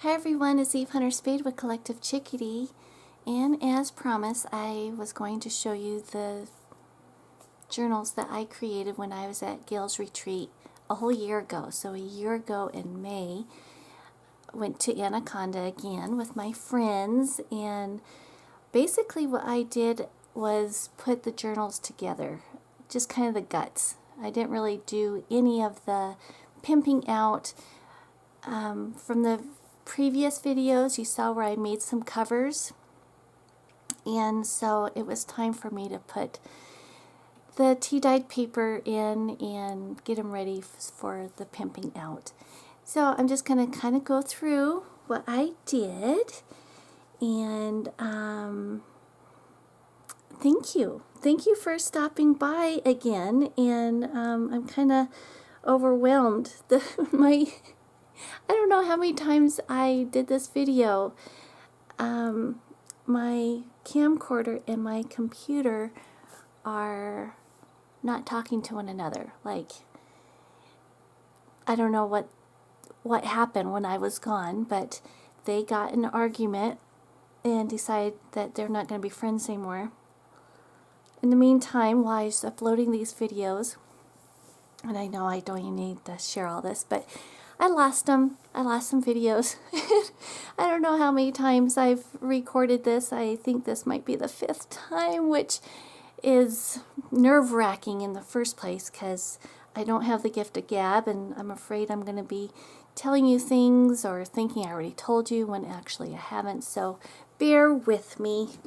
Hi everyone, it's Hunter Spaid with Collective Chickadee, and as promised I was going to show you the journals that I created when I was at Gayle's retreat a whole year ago. So a year ago in May, I went to Anaconda again with my friends, and basically what I did was put the journals together, just kind of the guts. I didn't really do any of the pimping out. From the previous videos you saw where I made some covers, and so it was time for me to put the tea-dyed paper in and get them ready for the pimping out. So I'm just going to kind of go through what I did, and thank you for stopping by again. And I'm kind of overwhelmed. I don't know how many times I did this video. My camcorder and my computer are not talking to one another. Like, I don't know what happened when I was gone, but they got in an argument and decided that they're not going to be friends anymore. In the meantime, while I was uploading these videos, and I know I don't even need to share all this, but I lost them. I lost some videos. I don't know how many times I've recorded this. I think this might be the 5th time, which is nerve-wracking in the first place because I don't have the gift of gab, and I'm afraid I'm going to be telling you things or thinking I already told you when actually I haven't. So bear with me.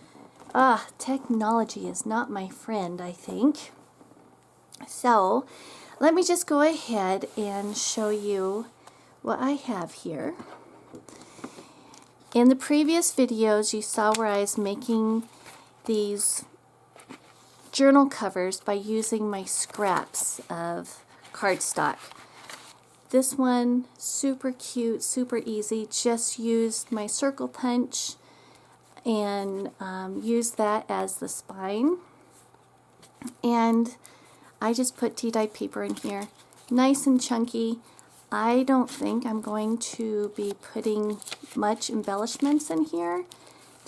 Technology is not my friend, I think. So let me just go ahead and show you what I have here. In the previous videos you saw where I was making these journal covers by using my scraps of cardstock. This one, super cute, super easy. Just used my circle punch and used that as the spine. And I just put tea-dyed paper in here, nice and chunky. I don't think I'm going to be putting much embellishments in here,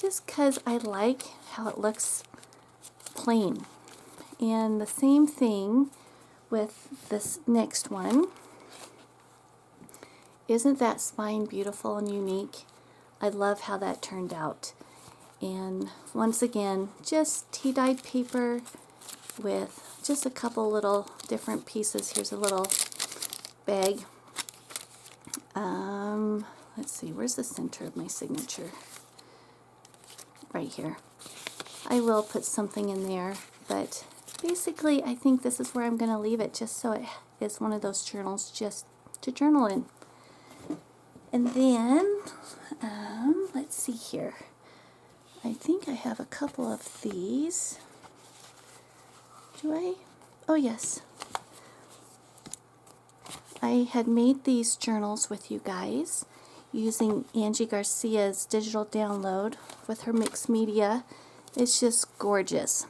just because I like how it looks plain. And the same thing with this next one. Isn't that spine beautiful and unique? I love how that turned out. And once again, just tea-dyed paper with just a couple little different pieces. Here's a little bag. Let's see, where's the center of my signature? Right here. I will put something in there, but basically I think this is where I'm going to leave it, just so it is one of those journals just to journal in. And then, let's see here. I think I have a couple of these. Do I? Oh, yes. I had made these journals with you guys using Angie Garcia's digital download with her mixed media. It's just gorgeous.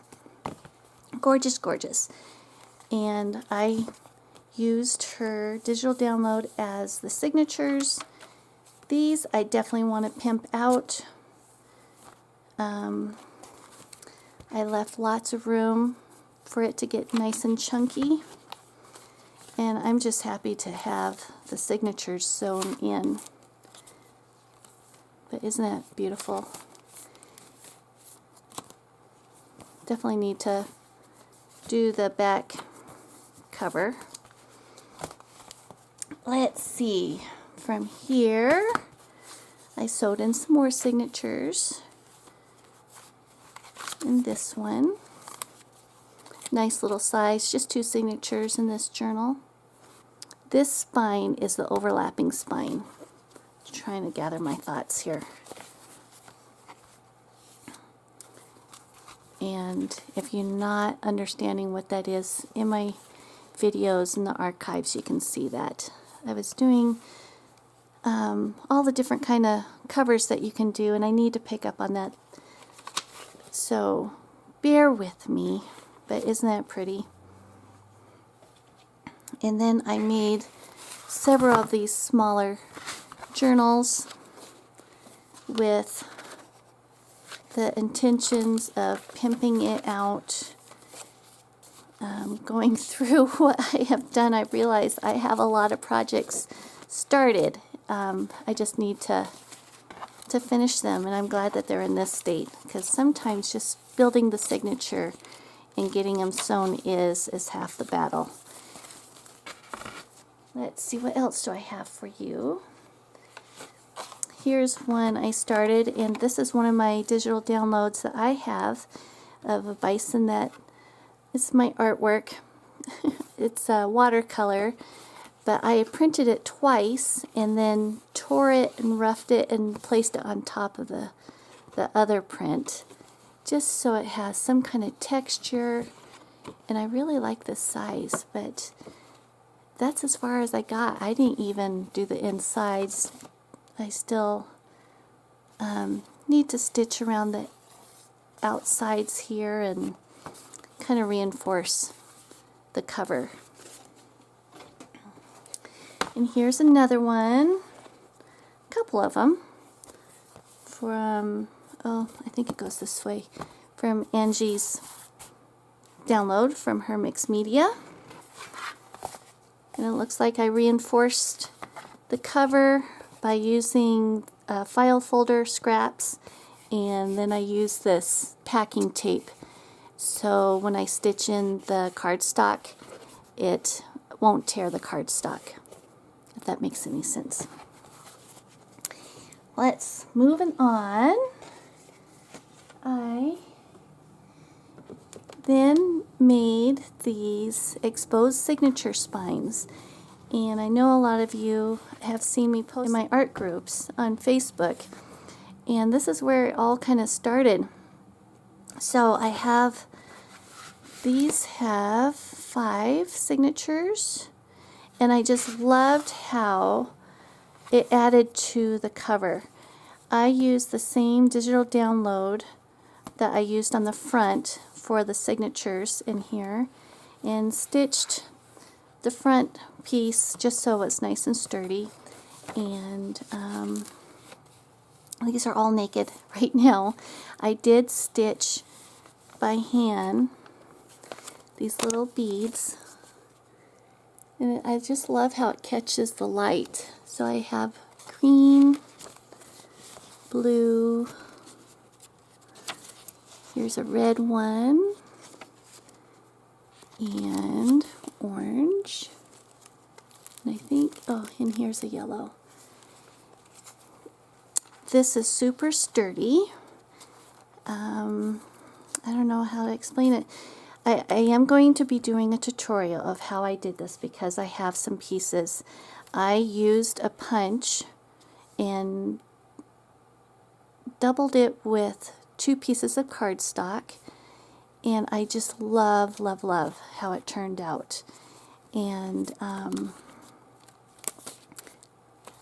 Gorgeous, gorgeous. And I used her digital download as the signatures. These I definitely want to pimp out. I left lots of room for it to get nice and chunky. And I'm just happy to have the signatures sewn in. But isn't that beautiful? Definitely need to do the back cover. Let's see. From here, I sewed in some more signatures. In this one. Nice little size, just 2 signatures in this journal. This spine is the overlapping spine. Trying to gather my thoughts here. And if you're not understanding what that is, in my videos in the archives you can see that. I was doing all the different kind of covers that you can do, and I need to pick up on that. So bear with me. But isn't that pretty? And then I made several of these smaller journals with the intentions of pimping it out. Going through what I have done, I realize I have a lot of projects started. I just need to finish them, and I'm glad that they're in this state, because sometimes just building the signature and getting them sewn is half the battle. Let's see, what else do I have for you? Here's one I started, and this is one of my digital downloads that I have of a bison that is my artwork. It's a watercolor, but I printed it twice and then tore it and roughed it and placed it on top of the other print, just so it has some kind of texture. And I really like this size, but that's as far as I got. I didn't even do the insides. I still need to stitch around the outsides here and kind of reinforce the cover. And here's another one, a couple of them, from, oh, I think it goes this way, from Angie's download from her mixed media. And it looks like I reinforced the cover by using file folder scraps, and then I use this packing tape, so when I stitch in the cardstock, it won't tear the cardstock, if that makes any sense. Let's move on. I then made these exposed signature spines, and I know a lot of you have seen me post in my art groups on Facebook, and this is where it all kind of started. So I have, these have 5 signatures, and I just loved how it added to the cover. I used the same digital download that I used on the front for the signatures in here, and stitched the front piece just so it's nice and sturdy. And these are all naked right now. I did stitch by hand these little beads, and I just love how it catches the light. So I have green, blue, here's a red one, and orange, and I think, oh, and here's a yellow. This is super sturdy. I don't know how to explain it. I am going to be doing a tutorial of how I did this, because I have some pieces. I used a punch and doubled it with 2 pieces of cardstock, and I just love, love, love how it turned out. And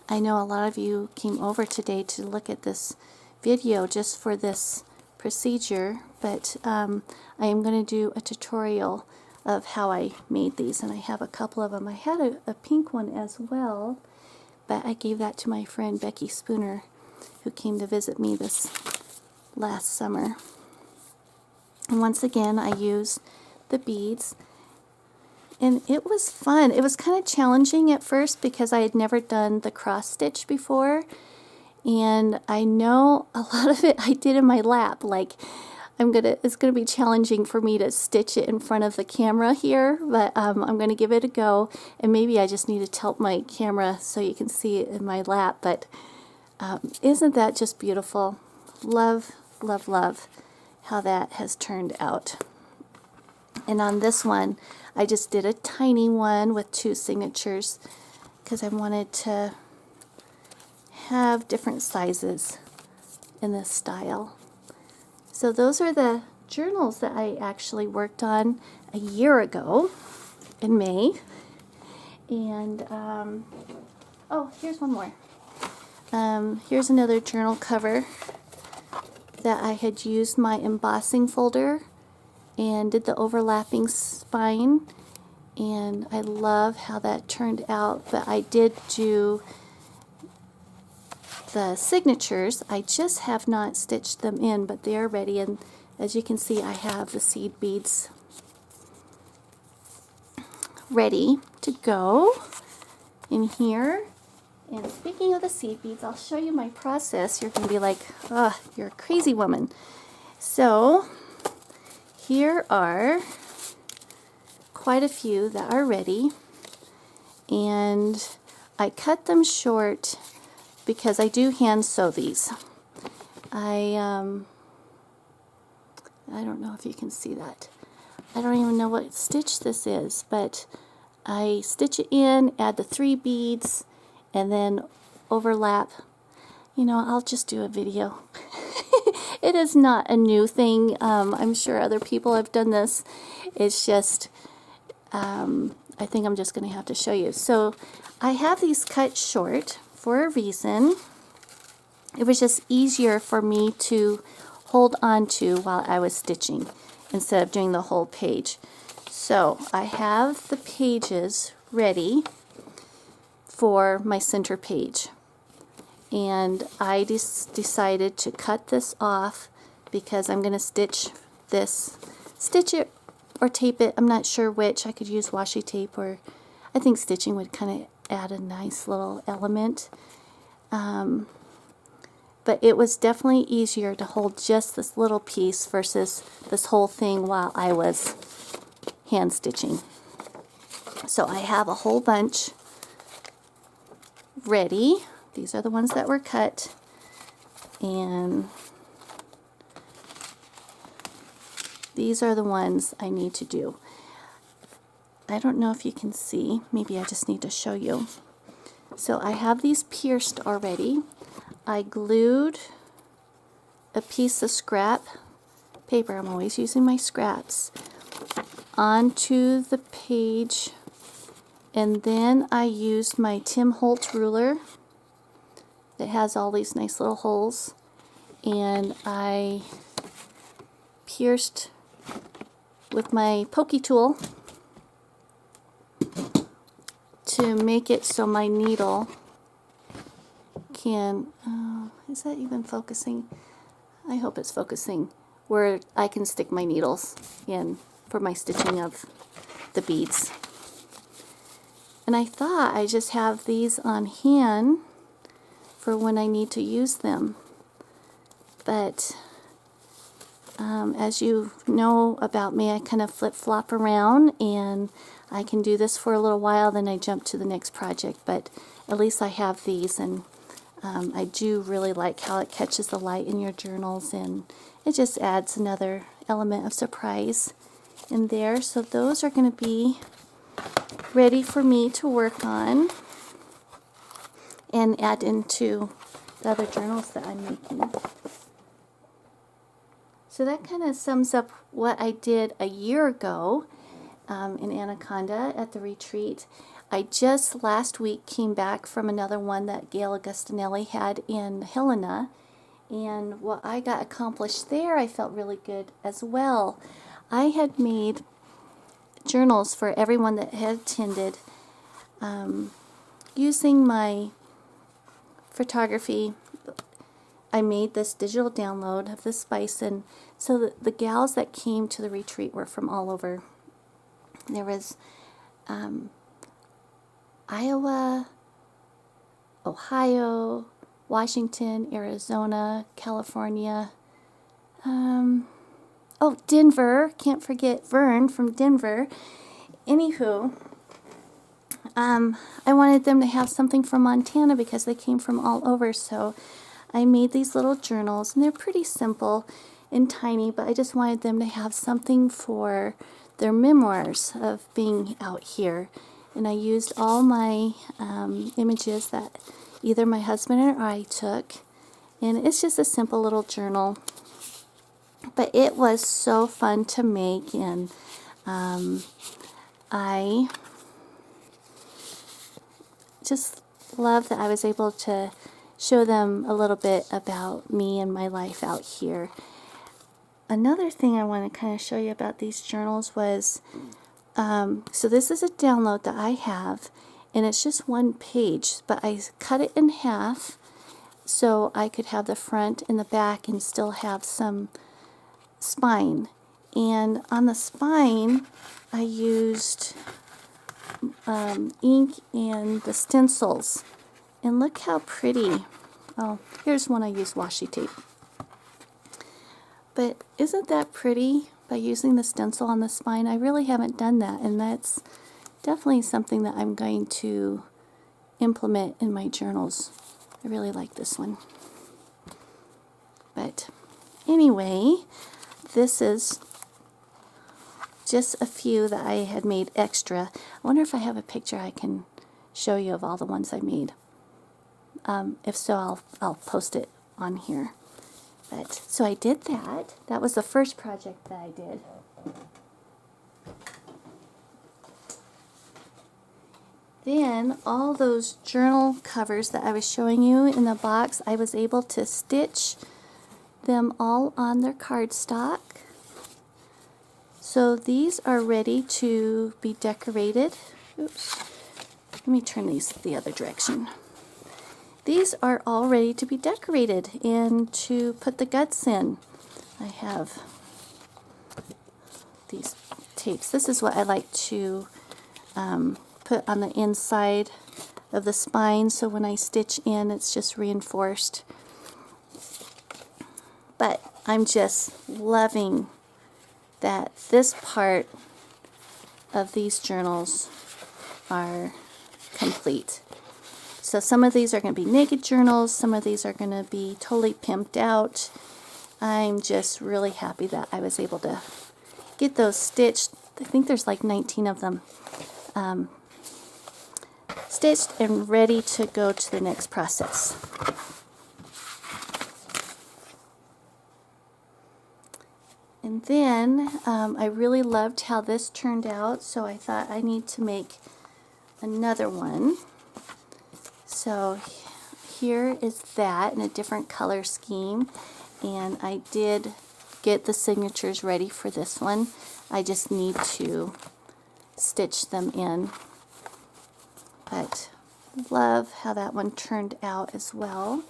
I know a lot of you came over today to look at this video just for this procedure, but I am going to do a tutorial of how I made these, and I have a couple of them. I had a pink one as well, but I gave that to my friend Becky Spooner, who came to visit me this last summer. And once again, I used the beads, and it was fun. It was kind of challenging at first because I had never done the cross stitch before, and I know a lot of it I did in my lap. Like, it's gonna be challenging for me to stitch it in front of the camera here, but I'm gonna give it a go, and maybe I just need to tilt my camera so you can see it in my lap. But isn't that just beautiful? Love, love, love how that has turned out. And on this one, I just did a tiny one with 2 signatures because I wanted to have different sizes in this style. So those are the journals that I actually worked on a year ago in May. And oh, here's one more. Here's another journal cover that I had used my embossing folder and did the overlapping spine, and I love how that turned out. But I did do the signatures. I just have not stitched them in, but they're ready, and as you can see, I have the seed beads ready to go in here. And speaking of the seed beads, I'll show you my process. You're going to be like, oh, you're a crazy woman. So here are quite a few that are ready, and I cut them short because I do hand sew these. I don't know if you can see that. I don't even know what stitch this is, but I stitch it in, add the 3 beads, and then overlap. You know, I'll just do a video. It is not a new thing. I'm sure other people have done this. It's just, I think I'm just going to have to show you. So I have these cut short for a reason. It was just easier for me to hold on to while I was stitching instead of doing the whole page. So I have the pages ready for my center page, and I decided to cut this off because I'm going to stitch it or tape it. I'm not sure which. I could use washi tape, or I think stitching would kind of add a nice little element. But it was definitely easier to hold just this little piece versus this whole thing while I was hand stitching. So I have a whole bunch ready. These are the ones that were cut, and these are the ones I need to do. I don't know if you can see. Maybe I just need to show you. So I have these pierced already. I glued a piece of scrap paper, I'm always using my scraps, onto the page, and then I used my Tim Holtz ruler that has all these nice little holes, and I pierced with my pokey tool to make it so my needle can, is that even focusing? I hope it's focusing, where I can stick my needles in for my stitching of the beads. And I thought I just have these on hand for when I need to use them. But as you know about me, I kind of flip-flop around, and I can do this for a little while, then I jump to the next project. But at least I have these, and I do really like how it catches the light in your journals, and it just adds another element of surprise in there. So those are going to be ready for me to work on and add into the other journals that I'm making. So that kind of sums up what I did a year ago in Anaconda at the retreat. I just last week came back from another one that Gayle Agostinelli had in Helena, and what I got accomplished there, I felt really good as well. I had made journals for everyone that had attended using my photography. I made this digital download of this bison, so the gals that came to the retreat were from all over. There was Iowa, Ohio, Washington, Arizona, California, Denver, can't forget Vern from Denver. Anywho, I wanted them to have something from Montana because they came from all over, so I made these little journals, and they're pretty simple and tiny, but I just wanted them to have something for their memoirs of being out here. And I used all my images that either my husband or I took, and it's just a simple little journal, but it was so fun to make, and I just love that I was able to show them a little bit about me and my life out here. Another thing I want to kind of show you about these journals was, so this is a download that I have, and it's just one page, but I cut it in half so I could have the front and the back and still have some spine. And on the spine, I used ink and the stencils. And look how pretty. Oh, here's one I used washi tape. But isn't that pretty by using the stencil on the spine? I really haven't done that, and that's definitely something that I'm going to implement in my journals. I really like this one. But anyway, this is just a few that I had made extra. I wonder if I have a picture I can show you of all the ones I made. If so, I'll post it on here. But so I did that. That was the first project that I did. Then all those journal covers that I was showing you in the box, I was able to stitch them all on their cardstock. So these are ready to be decorated. Oops. Let me turn these the other direction. These are all ready to be decorated and to put the guts in. I have these tapes. This is what I like to put on the inside of the spine, so when I stitch in, it's just reinforced. But I'm just loving that this part of these journals are complete. So some of these are going to be naked journals, some of these are going to be totally pimped out. I'm just really happy that I was able to get those stitched. I think there's like 19 of them. Stitched and ready to go to the next process. And then I really loved how this turned out, so I thought I need to make another one. So here is that in a different color scheme, and I did get the signatures ready for this one. I just need to stitch them in. But love how that one turned out as well.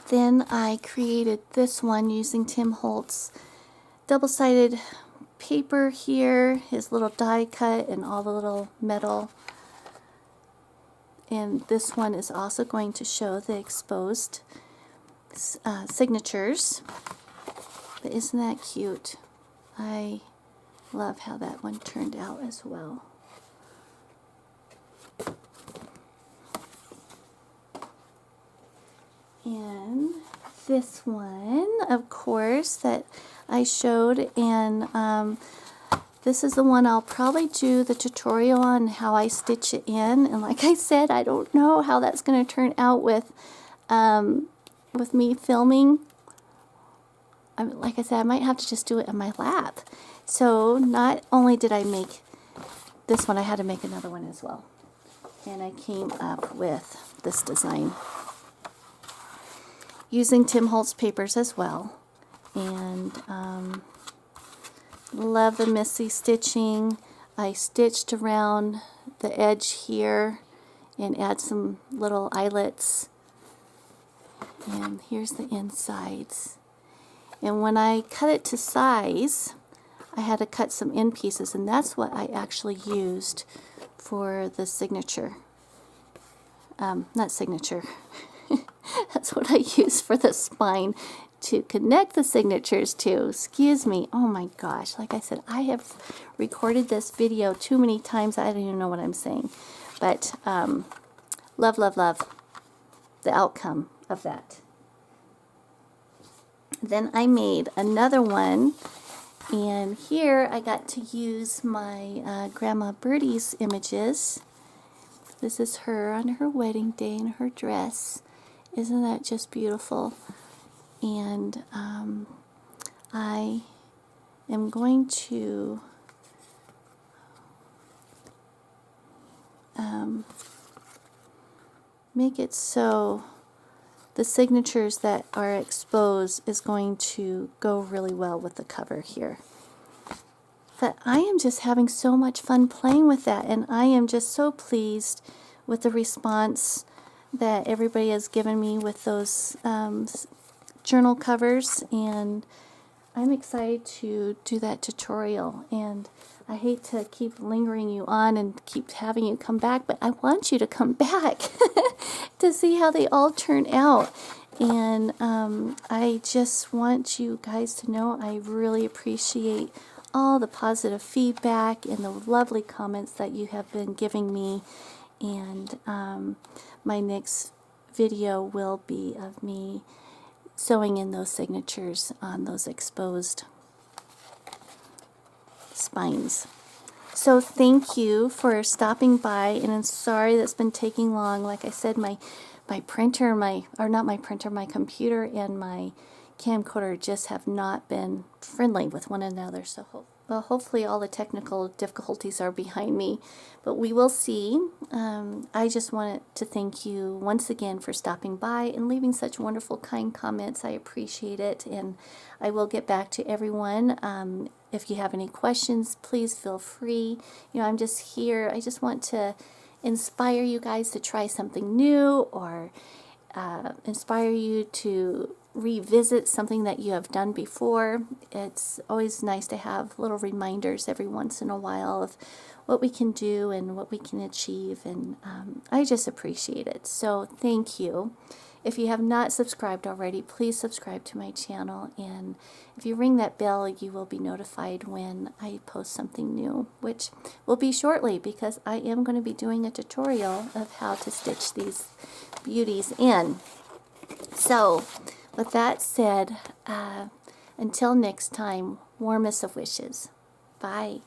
Then I created this one using Tim Holtz double-sided paper here, his little die cut and all the little metal. And this one is also going to show the exposed signatures. But isn't that cute? I love how that one turned out as well. And this one, of course, that I showed, and this is the one I'll probably do the tutorial on how I stitch it in. And like I said, I don't know how that's going to turn out with me filming. Like I said, I might have to just do it in my lap. So not only did I make this one, I had to make another one as well. And I came up with this design using Tim Holtz papers as well. And love the messy stitching. I stitched around the edge here and add some little eyelets. And here's the insides. And when I cut it to size, I had to cut some end pieces, and that's what I actually used for the signature. Not signature. That's what I used for the spine to connect the signatures to. Excuse me. Oh my gosh. Like I said, I have recorded this video too many times. I don't even know what I'm saying. But love, love, love the outcome of that. Then I made another one, and here I got to use my Grandma Birdie's images. This is her on her wedding day in her dress. Isn't that just beautiful? And I am going to make it so the signatures that are exposed is going to go really well with the cover here. But I am just having so much fun playing with that, and I am just so pleased with the response that everybody has given me with those journal covers, and I'm excited to do that tutorial. And I hate to keep lingering you on and keep having you come back, but I want you to come back to see how they all turn out. And I just want you guys to know I really appreciate all the positive feedback and the lovely comments that you have been giving me. And my next video will be of me sewing in those signatures on those exposed spines. So thank you for stopping by, and I'm sorry that's been taking long. Like I said, my printer, my computer and my camcorder just have not been friendly with one another. So hopefully all the technical difficulties are behind me, but we will see. I just wanted to thank you once again for stopping by and leaving such wonderful, kind comments. I appreciate it, and I will get back to everyone. If you have any questions, please feel free. You know, I'm just here. I just want to inspire you guys to try something new, or inspire you to revisit something that you have done before. It's always nice to have little reminders every once in a while of what we can do and what we can achieve, and I just appreciate it. So thank you. If you have not subscribed already, please subscribe to my channel, and if you ring that bell, you will be notified when I post something new, which will be shortly, because I am going to be doing a tutorial of how to stitch these beauties in. So with that said, until next time, warmest of wishes. Bye.